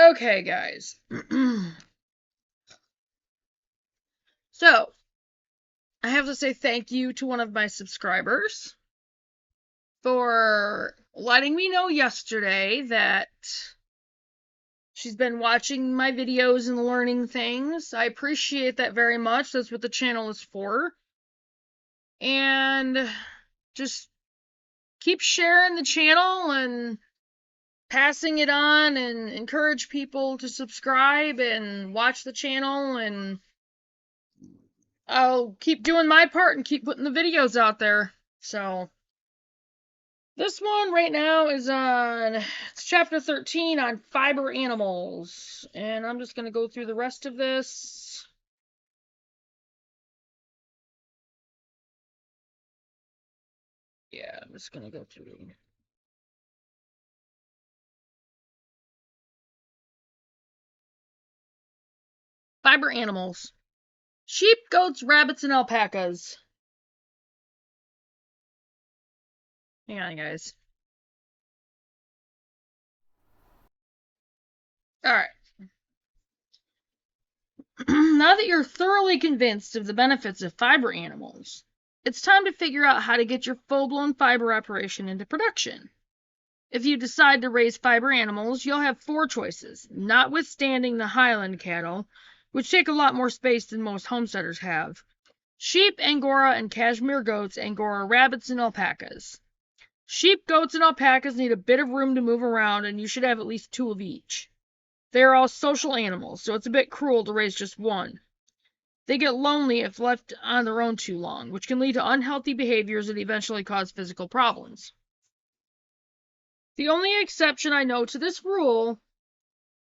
Okay, guys. So, I have to say thank you to one of my subscribers for letting me know yesterday that she's been watching my videos and learning things. I appreciate that very much. That's what the channel is for. And just keep sharing the channel and passing it on and encourage people to subscribe and watch the channel, and I'll keep doing my part and keep putting the videos out there. So this one right now is it's chapter 13 on fiber animals, and I'm just going to go through the rest of this. Yeah, I'm just going to go through. Fiber animals. Sheep, goats, rabbits, and alpacas. Hang on, guys. Alright. Now that you're thoroughly convinced of the benefits of fiber animals, it's time to figure out how to get your full-blown fiber operation into production. If you decide to raise fiber animals, you'll have 4 choices, notwithstanding the Highland cattle, which take a lot more space than most homesteaders have. Sheep, Angora, and Cashmere goats, Angora rabbits, and alpacas. Sheep, goats, and alpacas need a bit of room to move around, and you should have at least 2 of each. They are all social animals, so it's a bit cruel to raise just one. They get lonely if left on their own too long, which can lead to unhealthy behaviors that eventually cause physical problems. The only exception I know to this rule,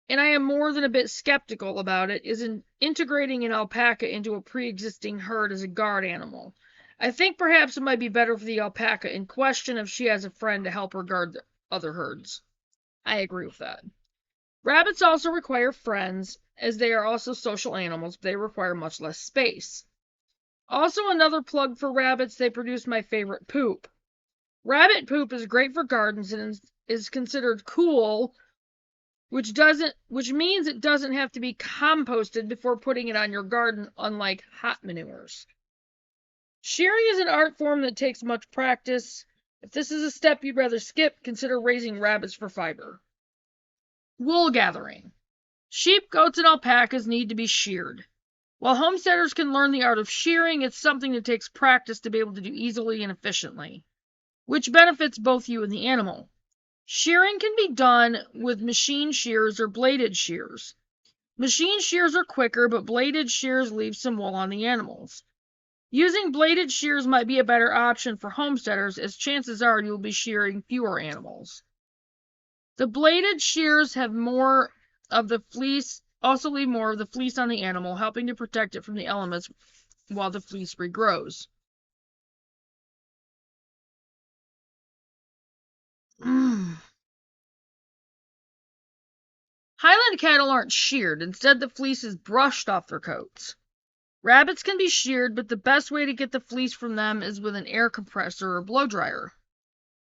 and I am more than a bit skeptical about it, is in integrating an alpaca into a pre-existing herd as a guard animal. I think perhaps it might be better for the alpaca in question if she has a friend to help her guard the other herds. I agree with that. Rabbits also require friends, as they are also social animals, but they require much less space. Also, another plug for rabbits, they produce my favorite poop. Rabbit poop is great for gardens and is considered cool, which means it doesn't have to be composted before putting it on your garden, unlike hot manures. Shearing is an art form that takes much practice. If this is a step you'd rather skip, consider raising rabbits for fiber. Wool gathering. Sheep, goats, and alpacas need to be sheared. While homesteaders can learn the art of shearing, it's something that takes practice to be able to do easily and efficiently, which benefits both you and the animal. Shearing can be done with machine shears or bladed shears. Machine shears are quicker, but bladed shears leave some wool on the animals. Using bladed shears might be a better option for homesteaders, as chances are you will be shearing fewer animals. The bladed shears have more of the fleece, also leave more of the fleece on the animal, helping to protect it from the elements while the fleece regrows. Highland cattle aren't sheared. Instead, the fleece is brushed off their coats. Rabbits can be sheared, but the best way to get the fleece from them is with an air compressor or blow dryer.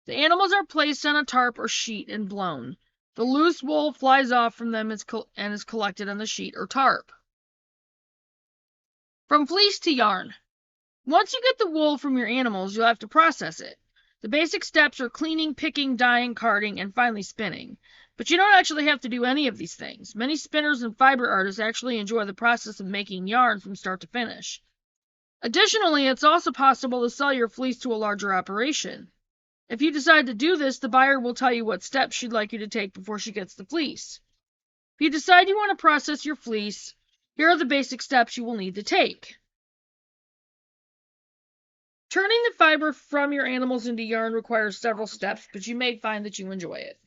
The animals are placed on a tarp or sheet and blown. The loose wool flies off from them and is collected on the sheet or tarp. From fleece to yarn. Once you get the wool from your animals, you'll have to process it. The basic steps are cleaning, picking, dyeing, carding, and finally spinning. But you don't actually have to do any of these things. Many spinners and fiber artists actually enjoy the process of making yarn from start to finish. Additionally, it's also possible to sell your fleece to a larger operation. If you decide to do this, the buyer will tell you what steps she'd like you to take before she gets the fleece. If you decide you want to process your fleece, here are the basic steps you will need to take. Turning the fiber from your animals into yarn requires several steps, but you may find that you enjoy it.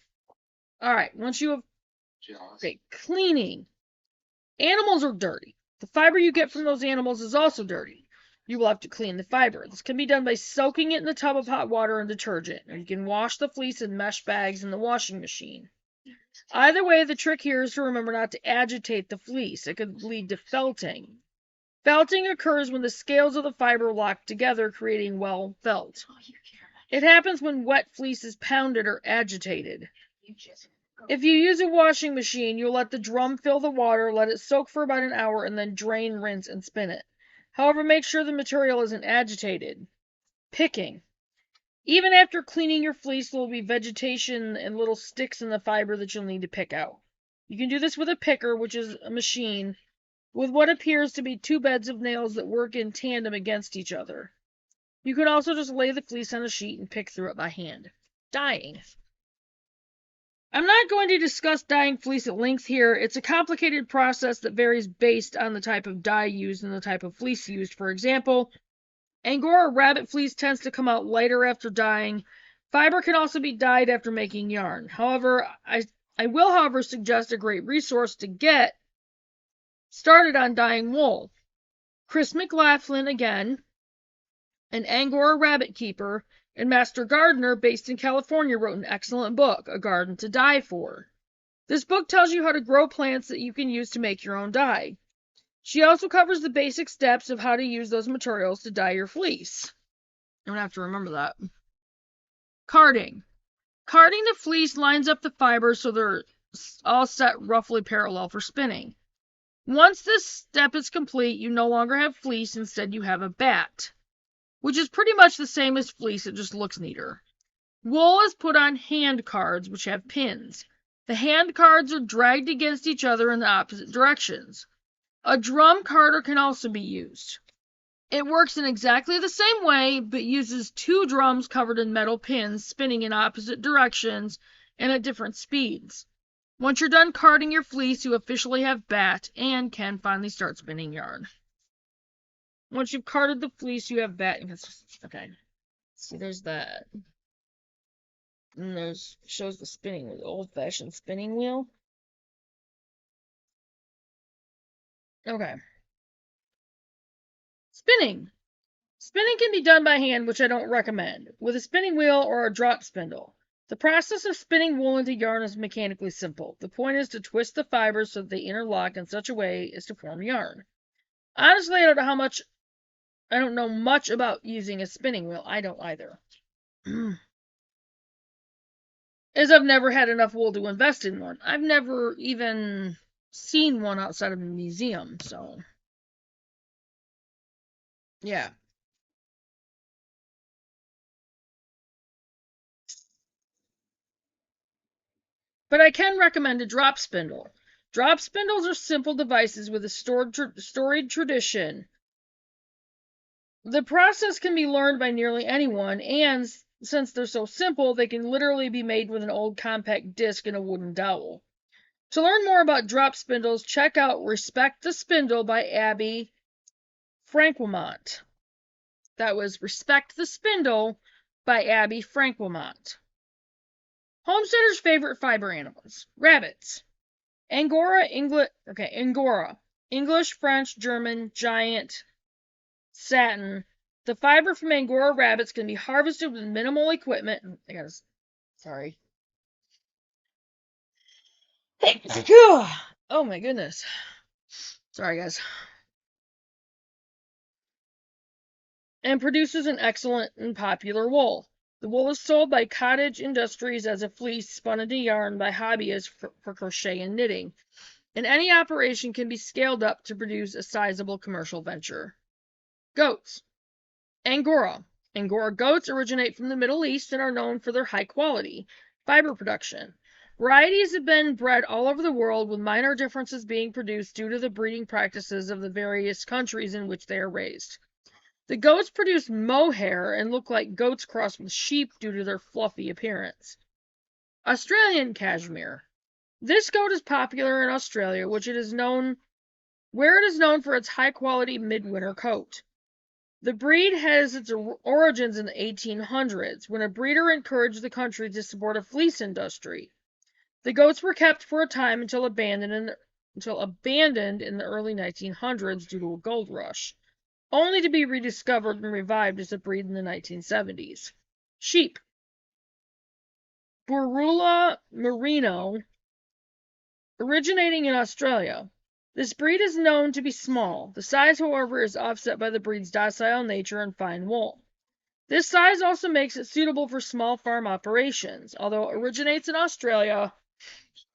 Alright, once you have... Okay, cleaning. Animals are dirty. The fiber you get from those animals is also dirty. You will have to clean the fiber. This can be done by soaking it in a tub of hot water and detergent, or you can wash the fleece in mesh bags in the washing machine. Either way, the trick here is to remember not to agitate the fleece. It could lead to felting. Felting occurs when the scales of the fiber lock together, creating felt. It happens when wet fleece is pounded or agitated. If you use a washing machine, you'll let the drum fill the water, let it soak for about an hour, and then drain, rinse, and spin it. However, make sure the material isn't agitated. Picking. Even after cleaning your fleece, there will be vegetation and little sticks in the fiber that you'll need to pick out. You can do this with a picker, which is a machine, with what appears to be two beds of nails that work in tandem against each other. You can also just lay the fleece on a sheet and pick through it by hand. Dyeing. I'm not going to discuss dyeing fleece at length here. It's a complicated process that varies based on the type of dye used and the type of fleece used. For example, Angora rabbit fleece tends to come out lighter after dyeing. Fiber can also be dyed after making yarn. However, I will suggest a great resource to get started on dyeing wool. Chris McLaughlin, again, an Angora rabbit keeper and master gardener based in California, wrote an excellent book, A Garden to Dye For. This book tells you how to grow plants that you can use to make your own dye. She also covers the basic steps of how to use those materials to dye your fleece. I'm going to have to remember that. Carding. Carding the fleece lines up the fibers so they're all set roughly parallel for spinning. Once this step is complete, you no longer have fleece, instead you have a bat, which is pretty much the same as fleece, it just looks neater. Wool is put on hand cards, which have pins. The hand cards are dragged against each other in the opposite directions. A drum carder can also be used. It works in exactly the same way, but uses two drums covered in metal pins spinning in opposite directions and at different speeds. Once you're done carding your fleece, you officially have bat and can finally start spinning yarn. Once you've carded the fleece, you have bat. Okay. See, there's that. And there's shows the spinning wheel, the old-fashioned spinning wheel. Okay. Spinning. Spinning can be done by hand, which I don't recommend, with a spinning wheel or a drop spindle. The process of spinning wool into yarn is mechanically simple. The point is to twist the fibers so that they interlock in such a way as to form yarn. Honestly, I don't know much about using a spinning wheel. I don't either. As I've never had enough wool to invest in one. I've never even seen one outside of a museum, so yeah. But I can recommend a drop spindle. Drop spindles are simple devices with a storied tradition. The process can be learned by nearly anyone, and since they're so simple, they can literally be made with an old compact disc and a wooden dowel. To learn more about drop spindles, check out Respect the Spindle by Abby Frankwilmont. That was Respect the Spindle by Abby Frankwilmont. Homesteaders' favorite fiber animals. Rabbits. Angora, English, French, German, giant, satin. The fiber from Angora rabbits can be harvested with minimal equipment. Sorry. Oh my goodness. Sorry, guys. And produces an excellent and popular wool. The wool is sold by cottage industries as a fleece spun into yarn by hobbyists for crochet and knitting. And any operation can be scaled up to produce a sizable commercial venture. Goats. Angora. Angora goats originate from the Middle East and are known for their high quality fiber production. Varieties have been bred all over the world, with minor differences being produced due to the breeding practices of the various countries in which they are raised. The goats produce mohair and look like goats crossed with sheep due to their fluffy appearance. Australian Cashmere. This goat is popular in Australia, where it is known for its high-quality midwinter coat. The breed has its origins in the 1800s, when a breeder encouraged the country to support a fleece industry. The goats were kept for a time until abandoned in the early 1900s due to a gold rush, only to be rediscovered and revived as a breed in the 1970s. Sheep. Borula Merino, originating in Australia. This breed is known to be small. The size, however, is offset by the breed's docile nature and fine wool. This size also makes it suitable for small farm operations. Although it originates in Australia,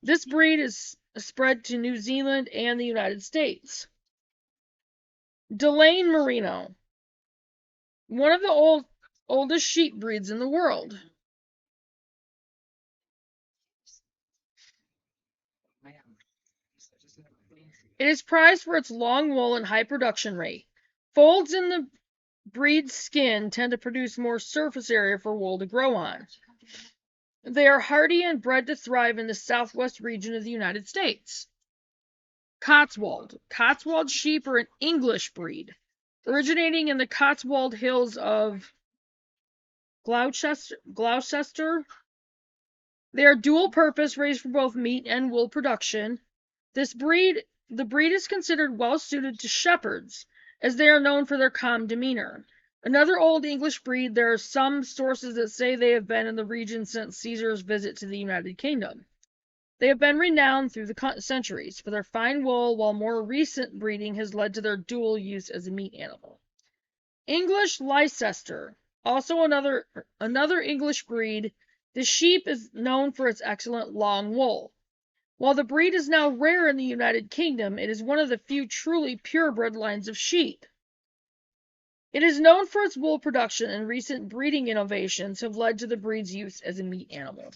This breed is spread to New Zealand and the United States. Delaine Merino, one of the oldest sheep breeds in the world. It is prized for its long wool and high production rate. Folds in the breed's skin tend to produce more surface area for wool to grow on. They are hardy and bred to thrive in the southwest region of the United States. Cotswold. Cotswold sheep are an English breed, originating in the Cotswold Hills of Gloucester. They are dual purpose, raised for both meat and wool production. The breed is considered well suited to shepherds, as they are known for their calm demeanor. Another old English breed, there are some sources that say they have been in the region since Caesar's visit to the United Kingdom. They have been renowned through the centuries for their fine wool, while more recent breeding has led to their dual use as a meat animal. English Leicester, also another English breed. The sheep is known for its excellent long wool. While the breed is now rare in the United Kingdom, it is one of the few truly purebred lines of sheep. It is known for its wool production, and recent breeding innovations have led to the breed's use as a meat animal.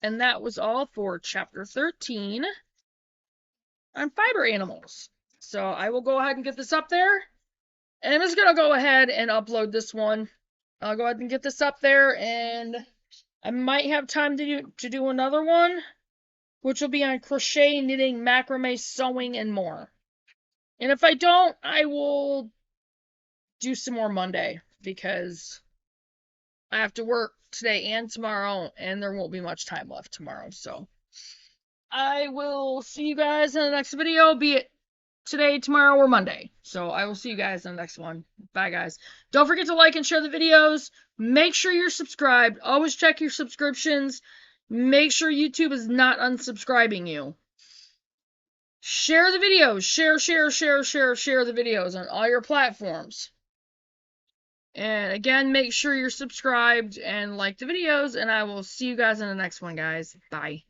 And that was all for Chapter 13 on fiber animals. So I will go ahead and get this up there. And I'm just going to go ahead and upload this one. I'll go ahead and get this up there, and I might have time to do another one, which will be on crochet, knitting, macrame, sewing, and more. And if I don't, I will do some more Monday, because I have to work today and tomorrow, and there won't be much time left tomorrow. So I will see you guys in the next video, be it today, tomorrow, or Monday. So I will see you guys in the next one. Bye, guys. Don't forget to like and share the videos. Make sure you're subscribed. Always check your subscriptions. Make sure YouTube is not unsubscribing you. Share the videos. Share the videos on all your platforms. And again, make sure you're subscribed and like the videos, and I will see you guys in the next one, guys. Bye.